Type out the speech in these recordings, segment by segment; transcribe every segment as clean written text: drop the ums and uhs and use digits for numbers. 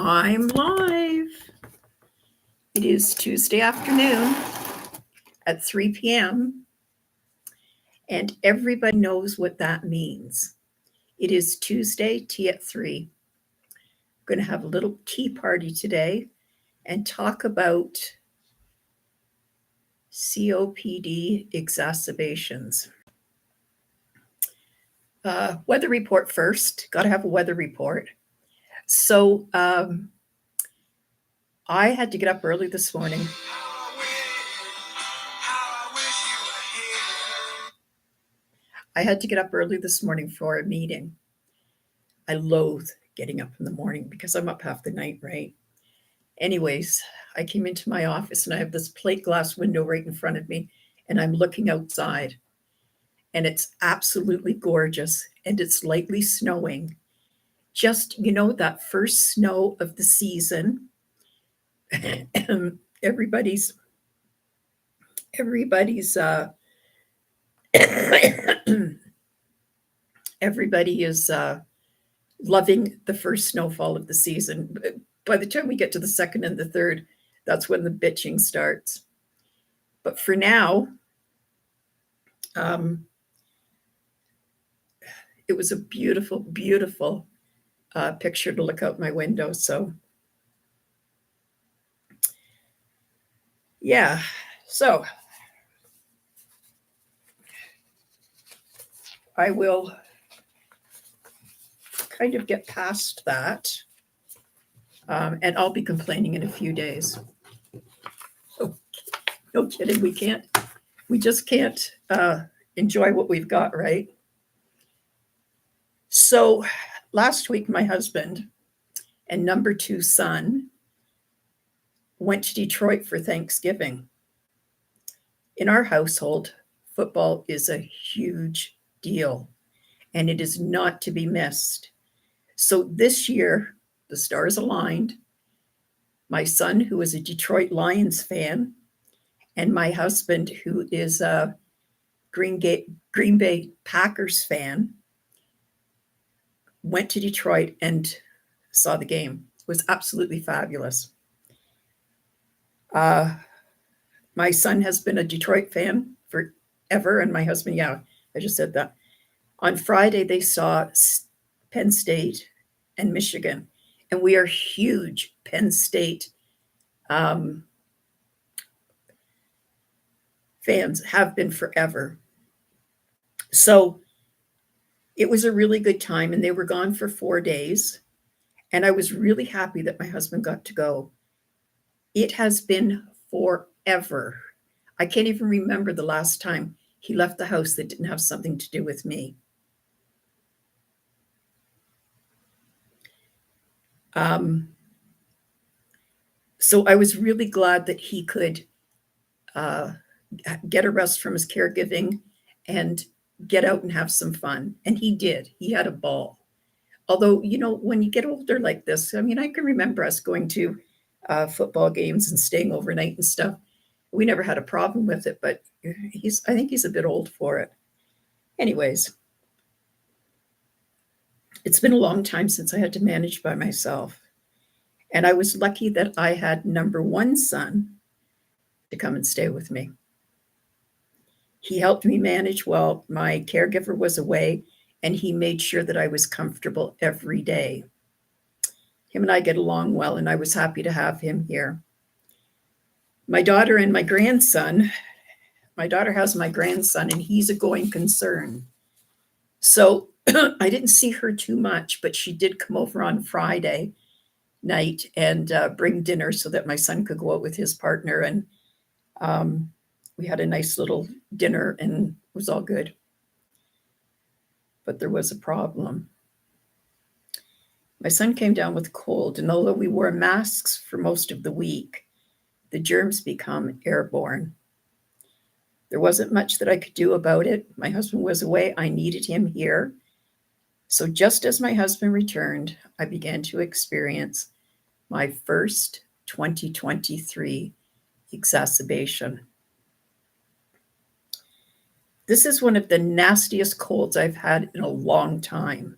I'm live. It is Tuesday afternoon at 3 p.m. and everybody knows what that means. It is Tuesday, tea at 3. I'm going to have a little tea party today and talk about COPD exacerbations. Weather report first. Got to have a weather report. So I had to get up early this morning. I had to get up early this morning for a meeting. I loathe getting up in the morning because I'm up half the night, right? Anyways, I came into my office and I have this plate glass window right in front of me and I'm looking outside and it's absolutely gorgeous and it's lightly snowing. Just, that first snow of the season. everybody's everybody is loving the first snowfall of the season. By the time we get to the second and the third, that's when the bitching starts. But for now, it was a beautiful, beautiful picture to look out my window. So, yeah. So, I will kind of get past that. And I'll be complaining in a few days. Oh, no kidding. We just can't enjoy what we've got, right? So last week, my husband and number 2 son went to Detroit for Thanksgiving. In our household, football is a huge deal and it is not to be missed. So this year, the stars aligned. My son, who is a Detroit Lions fan, and my husband, who is a Green Bay Packers fan, went to Detroit and saw the game. It was absolutely fabulous. My son has been a Detroit fan forever, and my husband, I just said that. On Friday, they saw Penn State and Michigan, and we are huge Penn State fans, have been forever. So it was a really good time, and they were gone for 4 days, and I was really happy that my husband got to go. It has been forever. I can't even remember the last time he left the house that didn't have something to do with me. So I was really glad that he could get a rest from his caregiving and get out and have some fun. And he did. He had a ball. Although, when you get older like this, I can remember us going to football games and staying overnight and stuff. We never had a problem with it, but I think he's a bit old for it. Anyways, it's been a long time since I had to manage by myself. And I was lucky that I had number 1 son to come and stay with me. He helped me manage while my caregiver was away, and he made sure that I was comfortable every day. Him and I get along well, and I was happy to have him here. My daughter and my grandson, my daughter has my grandson, and he's a going concern. So I didn't see her too much, but she did come over on Friday night and bring dinner so that my son could go out with his partner. And we had a nice little dinner and it was all good. But there was a problem. My son came down with a cold, and although we wore masks for most of the week, the germs become airborne. There wasn't much that I could do about it. My husband was away. I needed him here. So just as my husband returned, I began to experience my first 2023 exacerbation. This is one of the nastiest colds I've had in a long time.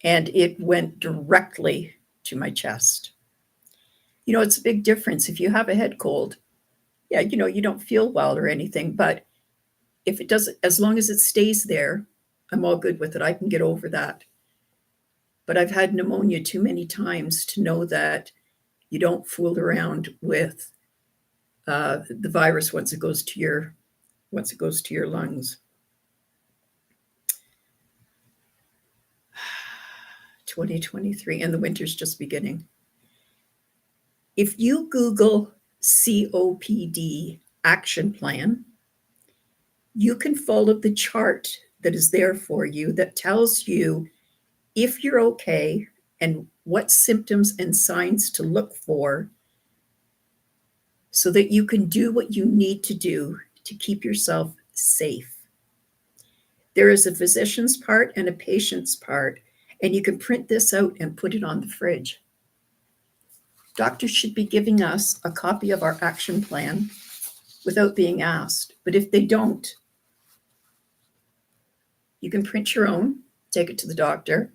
And it went directly to my chest. It's a big difference. If you have a head cold, yeah, you don't feel well or anything, but if it doesn't, as long as it stays there, I'm all good with it. I can get over that. But I've had pneumonia too many times to know that you don't fool around with the virus once it goes to your lungs. 2023, and the winter's just beginning. If you Google COPD action plan, you can follow the chart that is there for you that tells you if you're okay and what symptoms and signs to look for so that you can do what you need to do to keep yourself safe. There is a physician's part and a patient's part, and you can print this out and put it on the fridge. Doctors should be giving us a copy of our action plan without being asked. But if they don't, you can print your own, take it to the doctor,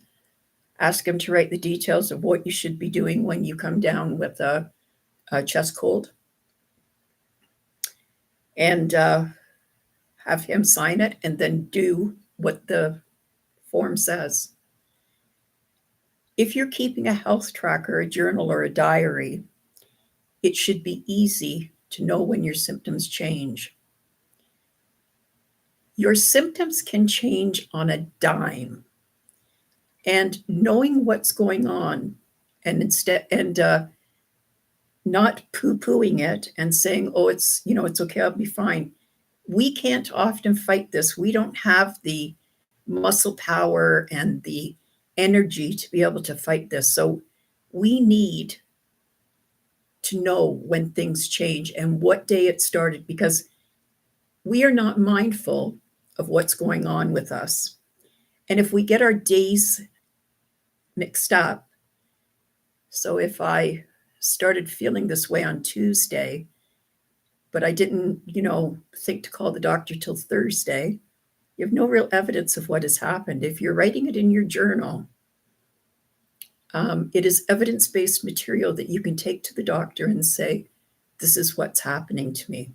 ask him to write the details of what you should be doing when you come down with a chest cold, and have him sign it and then do what the form says. If you're keeping a health tracker, a journal, or a diary, it should be easy to know when your symptoms change. Your symptoms can change on a dime. And knowing what's going on and not poo-pooing it and saying, oh, it's okay, I'll be fine. We can't often fight this. We don't have the muscle power and the energy to be able to fight this. So we need to know when things change and what day it started, because we are not mindful of what's going on with us. And if we get our days mixed up, so if I started feeling this way on Tuesday, but I didn't, think to call the doctor till Thursday, you have no real evidence of what has happened. If you're writing it in your journal, it is evidence-based material that you can take to the doctor and say, this is what's happening to me.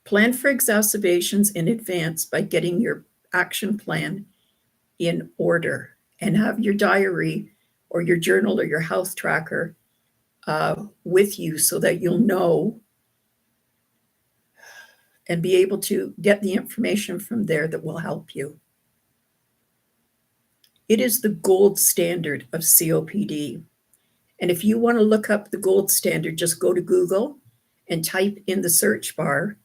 Plan for exacerbations in advance by getting your action plan in order, and have your diary or your journal or your health tracker with you so that you'll know and be able to get the information from there that will help you. It is the gold standard of COPD. And if you want to look up the gold standard, just go to Google and type in the search bar,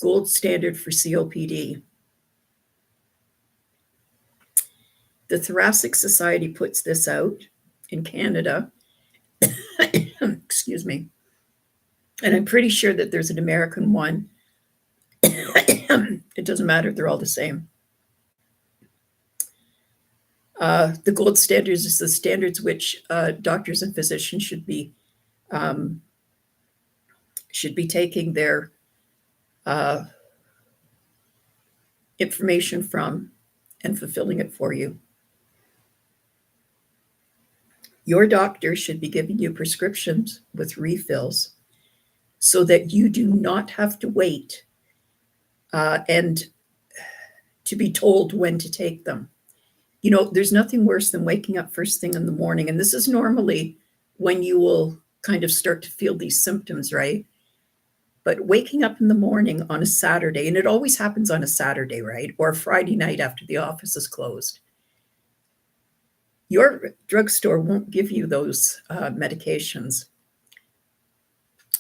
gold standard for COPD. The Thoracic Society puts this out in Canada. Excuse me. And I'm pretty sure that there's an American one. It doesn't matter, they're all the same. The gold standards is the standards which doctors and physicians should be taking their information from and fulfilling it for you. Your doctor should be giving you prescriptions with refills so that you do not have to wait and to be told when to take them. There's nothing worse than waking up first thing in the morning, and this is normally when you will kind of start to feel these symptoms, right? But waking up in the morning on a Saturday, and it always happens on a Saturday, right? Or a Friday night after the office is closed. Your drugstore won't give you those medications.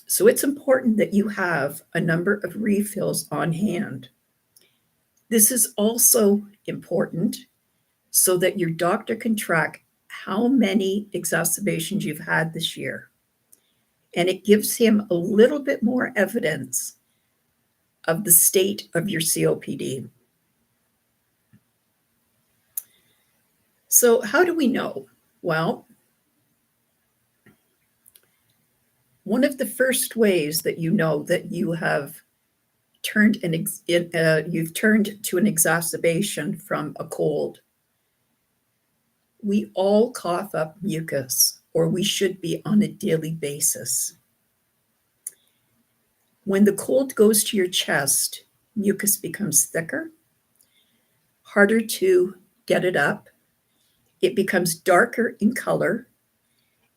So it's important that you have a number of refills on hand. This is also important so that your doctor can track how many exacerbations you've had this year. And it gives him a little bit more evidence of the state of your COPD. So how do we know? Well, one of the first ways that you know that you have turned you've turned to an exacerbation from a cold We all cough up mucus, or we should be on a daily basis. When the cold goes to your chest, mucus becomes thicker, harder to get it up. It becomes darker in color,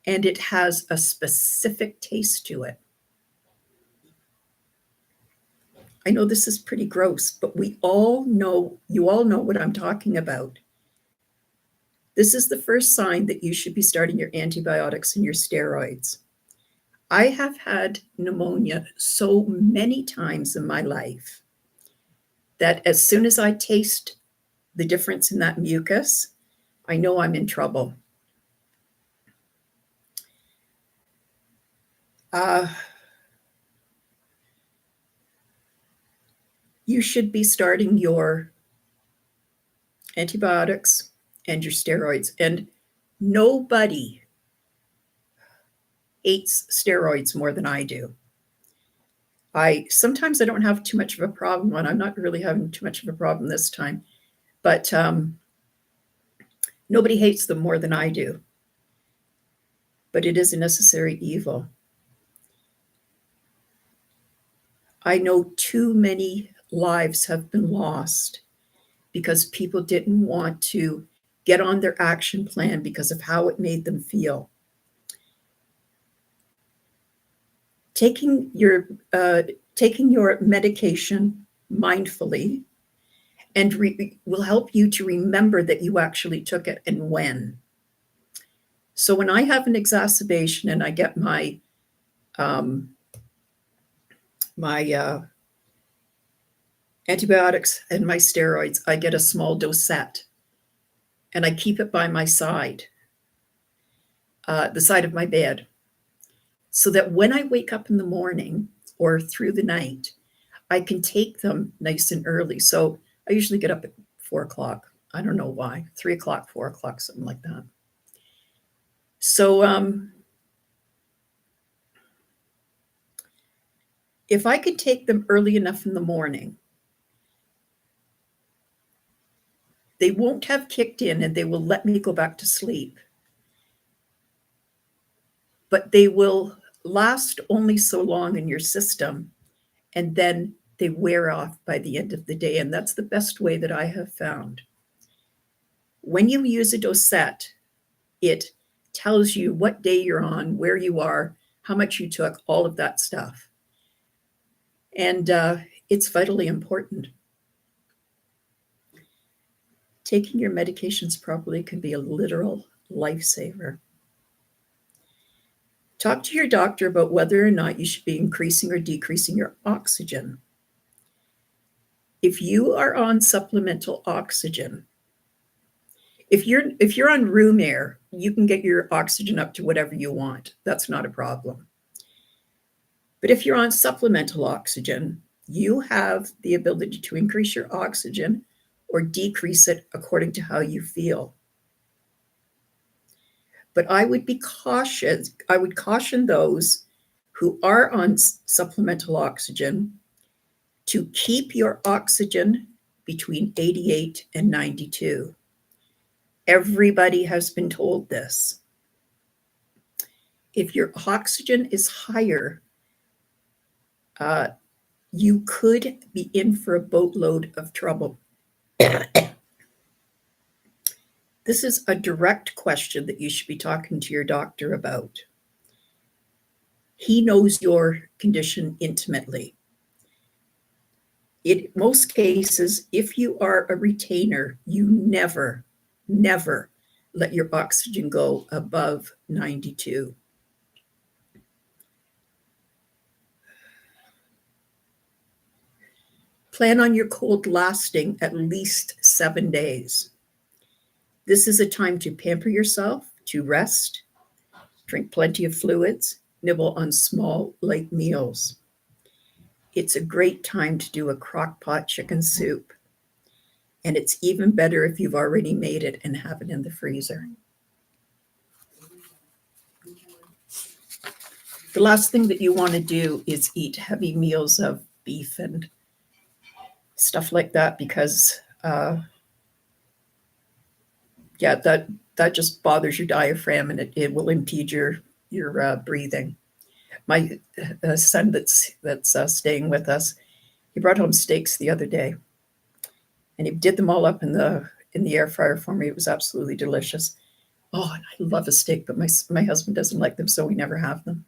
and it has a specific taste to it. I know this is pretty gross, but you all know what I'm talking about. This is the first sign that you should be starting your antibiotics and your steroids. I have had pneumonia so many times in my life that as soon as I taste the difference in that mucus, I know I'm in trouble. You should be starting your antibiotics and your steroids. And nobody hates steroids more than I do. Sometimes I don't have too much of a problem, and I'm not really having too much of a problem this time, but nobody hates them more than I do. But it is a necessary evil. I know too many lives have been lost because people didn't want to get on their action plan because of how it made them feel. Taking your medication mindfully and will help you to remember that you actually took it and when. So when I have an exacerbation and I get my antibiotics and my steroids, I get a small dosette and I keep it by my side, the side of my bed, so that when I wake up in the morning or through the night, I can take them nice and early. So I usually get up at 4 o'clock. I don't know why, 3 o'clock, 4 o'clock, something like that. So if I could take them early enough in the morning, they won't have kicked in and they will let me go back to sleep. But they will last only so long in your system, and then they wear off by the end of the day. And that's the best way that I have found. When you use a dosette, it tells you what day you're on, where you are, how much you took, all of that stuff. And it's vitally important. Taking your medications properly can be a literal lifesaver. Talk to your doctor about whether or not you should be increasing or decreasing your oxygen. If you are on supplemental oxygen, if you're on room air, you can get your oxygen up to whatever you want. That's not a problem. But if you're on supplemental oxygen, you have the ability to increase your oxygen or decrease it according to how you feel. But I would be cautious. I would caution those who are on supplemental oxygen to keep your oxygen between 88 and 92. Everybody has been told this. If your oxygen is higher, you could be in for a boatload of trouble. This is a direct question that you should be talking to your doctor about. He knows your condition intimately. In most cases, if you are a retainer, you never let your oxygen go above 92. Plan on your cold lasting at least 7 days. This is a time to pamper yourself, to rest, drink plenty of fluids, nibble on small, light meals. It's a great time to do a crock pot chicken soup. And it's even better if you've already made it and have it in the freezer. The last thing that you want to do is eat heavy meals of beef and stuff like that because, that that just bothers your diaphragm, and it will impede your breathing. My son that's staying with us, he brought home steaks the other day, and he did them all up in the air fryer for me. It was absolutely delicious. Oh, and I love a steak, but my husband doesn't like them, so we never have them.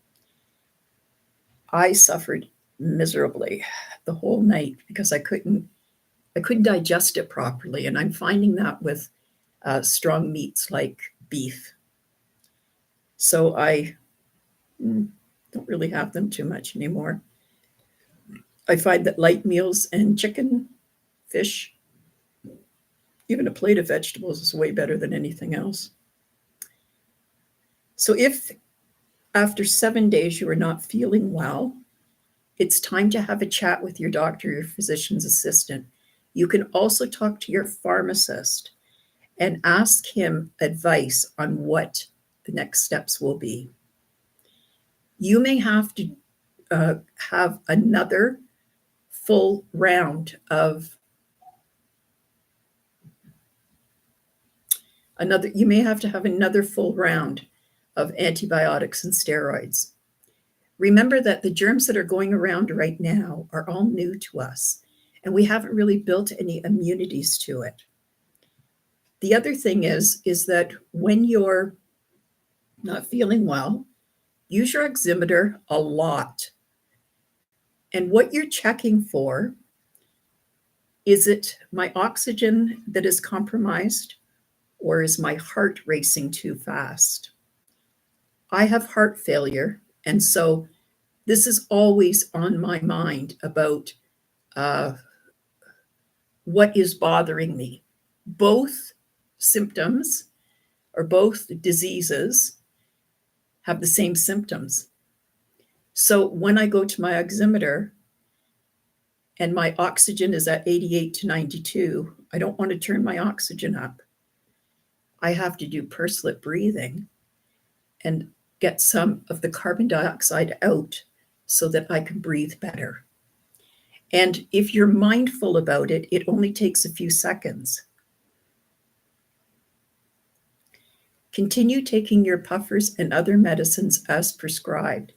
I suffered miserably the whole night because I couldn't digest it properly, and I'm finding that with strong meats like beef. So I don't really have them too much anymore. I find that light meals and chicken, fish, even a plate of vegetables is way better than anything else. So if after 7 days you are not feeling well, it's time to have a chat with your doctor, your physician's assistant. You can also talk to your pharmacist and ask him advice on what the next steps will be. You may have to have another full round of you may have to have another full round of antibiotics and steroids. Remember that the germs that are going around right now are all new to us, and we haven't really built any immunities to it. The other thing is that when you're not feeling well, use your oximeter a lot. And what you're checking for, is it my oxygen that is compromised, or is my heart racing too fast? I have heart failure, and so this is always on my mind about what is bothering me. Both symptoms or both diseases have the same symptoms. So when I go to my oximeter and my oxygen is at 88 to 92, I don't want to turn my oxygen up. I have to do pursed-lip breathing and get some of the carbon dioxide out so that I can breathe better. And if you're mindful about it, it only takes a few seconds. Continue taking your puffers and other medicines as prescribed.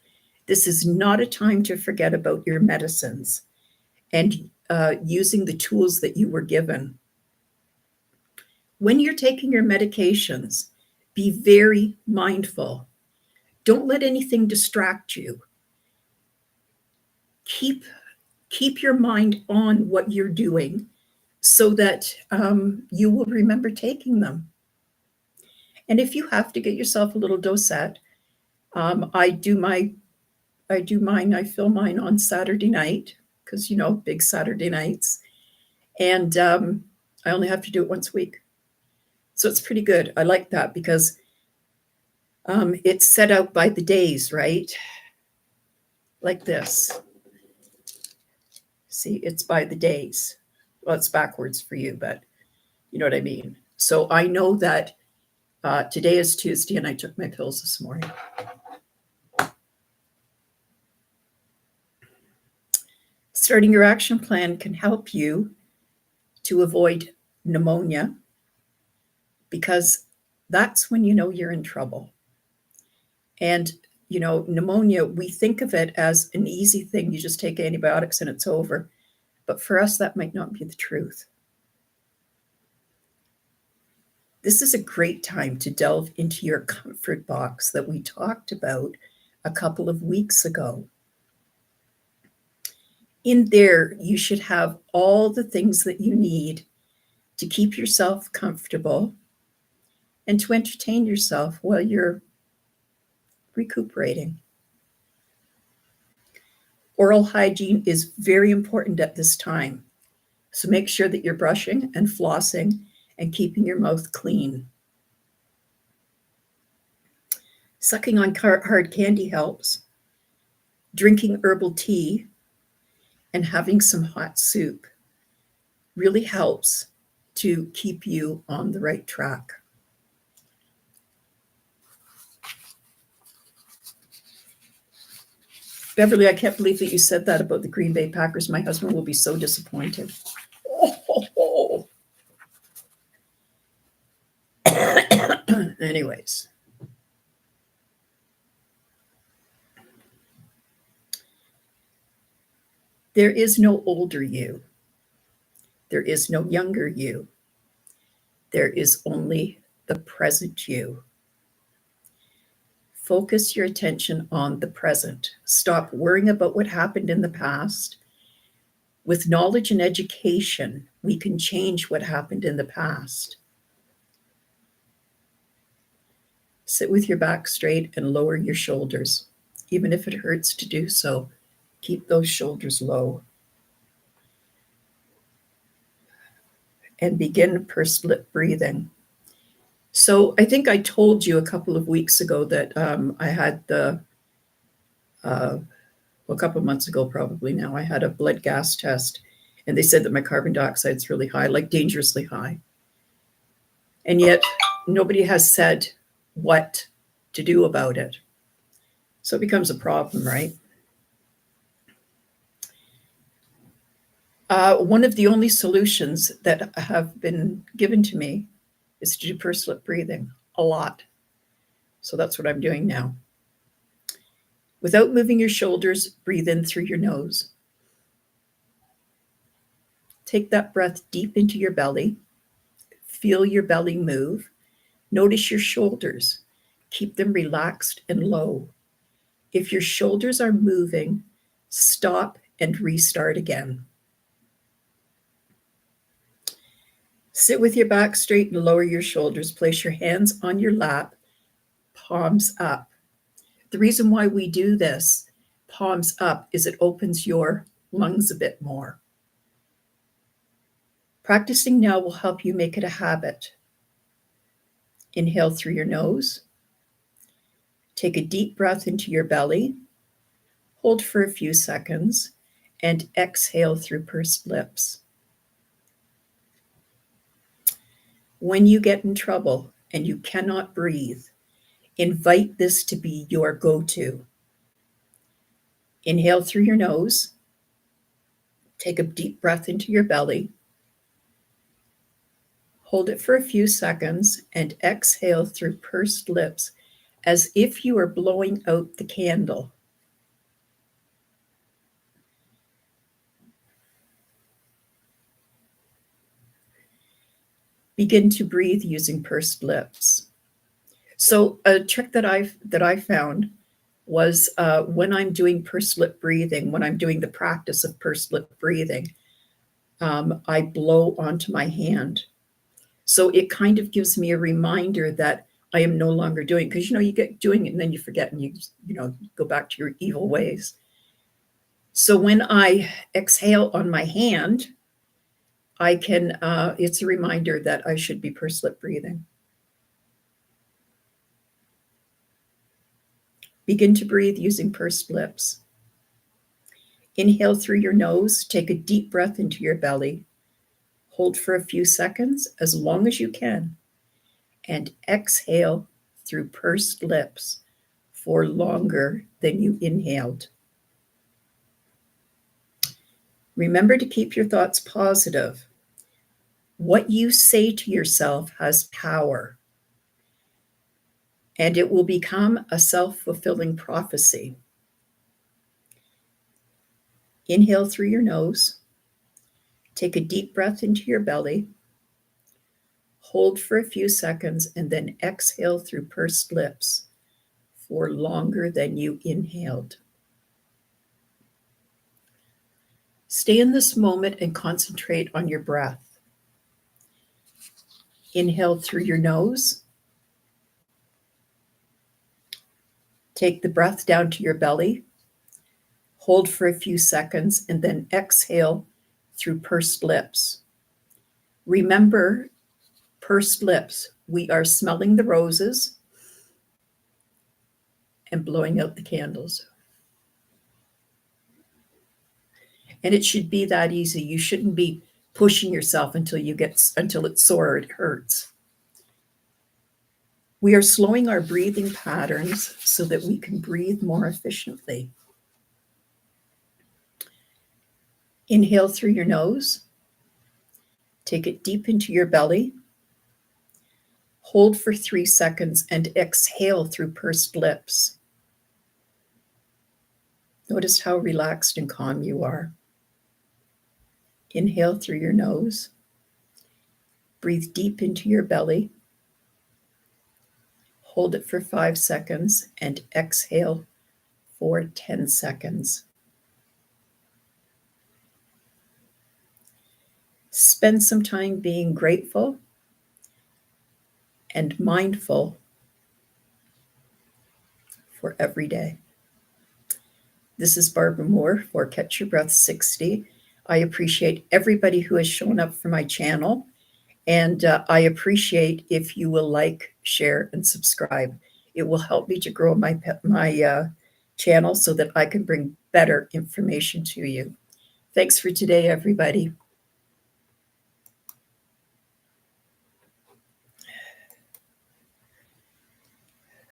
This is not a time to forget about your medicines and using the tools that you were given. When you're taking your medications, be very mindful. Don't let anything distract you. Keep your mind on what you're doing so that you will remember taking them. And if you have to get yourself a little dosette, I fill mine on Saturday night because, big Saturday nights. And I only have to do it once a week. So it's pretty good. I like that because it's set out by the days, right? Like this. See, it's by the days. Well, it's backwards for you, but you know what I mean. So I know that today is Tuesday and I took my pills this morning. Starting your action plan can help you to avoid pneumonia because that's when you know you're in trouble. And, pneumonia, we think of it as an easy thing. You just take antibiotics and it's over. But for us, that might not be the truth. This is a great time to delve into your comfort box that we talked about a couple of weeks ago. In there, you should have all the things that you need to keep yourself comfortable and to entertain yourself while you're recuperating. Oral hygiene is very important at this time. So make sure that you're brushing and flossing and keeping your mouth clean. Sucking on hard candy helps. Drinking herbal tea and having some hot soup really helps to keep you on the right track. Beverly, I can't believe that you said that about the Green Bay Packers. My husband will be so disappointed. Anyways, there is no older you. There is no younger you. There is only the present you. Focus your attention on the present. Stop worrying about what happened in the past. With knowledge and education, we can change what happened in the past. Sit with your back straight and lower your shoulders. Even if it hurts to do so, keep those shoulders low. And begin pursed lip breathing. So I think I told you a couple of weeks ago that I had a couple of months ago probably now, I had a blood gas test, and they said that my carbon dioxide is really high, like dangerously high. And yet nobody has said what to do about it. So it becomes a problem, right? One of the only solutions that have been given to me is to do pursed lip breathing a lot. So that's what I'm doing now. Without moving your shoulders, breathe in through your nose. Take that breath deep into your belly. Feel your belly move. Notice your shoulders. Keep them relaxed and low. If your shoulders are moving, stop and restart again. Sit with your back straight and lower your shoulders. Place your hands on your lap, palms up. The reason why we do this, palms up, is it opens your lungs a bit more. Practicing now will help you make it a habit. Inhale through your nose. Take a deep breath into your belly. Hold for a few seconds and exhale through pursed lips. When you get in trouble and you cannot breathe, invite this to be your go-to. Inhale through your nose. Take a deep breath into your belly. Hold it for a few seconds and exhale through pursed lips as if you are blowing out the candle. Begin to breathe using pursed lips. So a trick that I found was when I'm doing pursed lip breathing, when I'm doing the practice of pursed lip breathing, I blow onto my hand. So it kind of gives me a reminder that I am no longer doing, because you get doing it and then you forget and you go back to your evil ways. So when I exhale on my hand, I can, it's a reminder that I should be pursed lip breathing. Begin to breathe using pursed lips. Inhale through your nose, take a deep breath into your belly. Hold for a few seconds, as long as you can, and exhale through pursed lips for longer than you inhaled. Remember to keep your thoughts positive. What you say to yourself has power, and it will become a self-fulfilling prophecy. Inhale through your nose. Take a deep breath into your belly. Hold for a few seconds and then exhale through pursed lips for longer than you inhaled. Stay in this moment and concentrate on your breath. Inhale through your nose. Take the breath down to your belly. Hold for a few seconds and then exhale through pursed lips. Remember, pursed lips. We are smelling the roses and blowing out the candles. And it should be that easy. You shouldn't be pushing yourself until it's sore or it hurts. We are slowing our breathing patterns so that we can breathe more efficiently. Inhale through your nose. Take it deep into your belly. Hold for 3 seconds and exhale through pursed lips. Notice how relaxed and calm you are. Inhale through your nose. Breathe deep into your belly. Hold it for 5 seconds and exhale for 10 seconds. Spend some time being grateful and mindful for every day. This is Barbara Moore for Catch Your Breath 60. I appreciate everybody who has shown up for my channel, and I appreciate if you will like, share, and subscribe. It will help me to grow my channel so that I can bring better information to you. Thanks for today, everybody.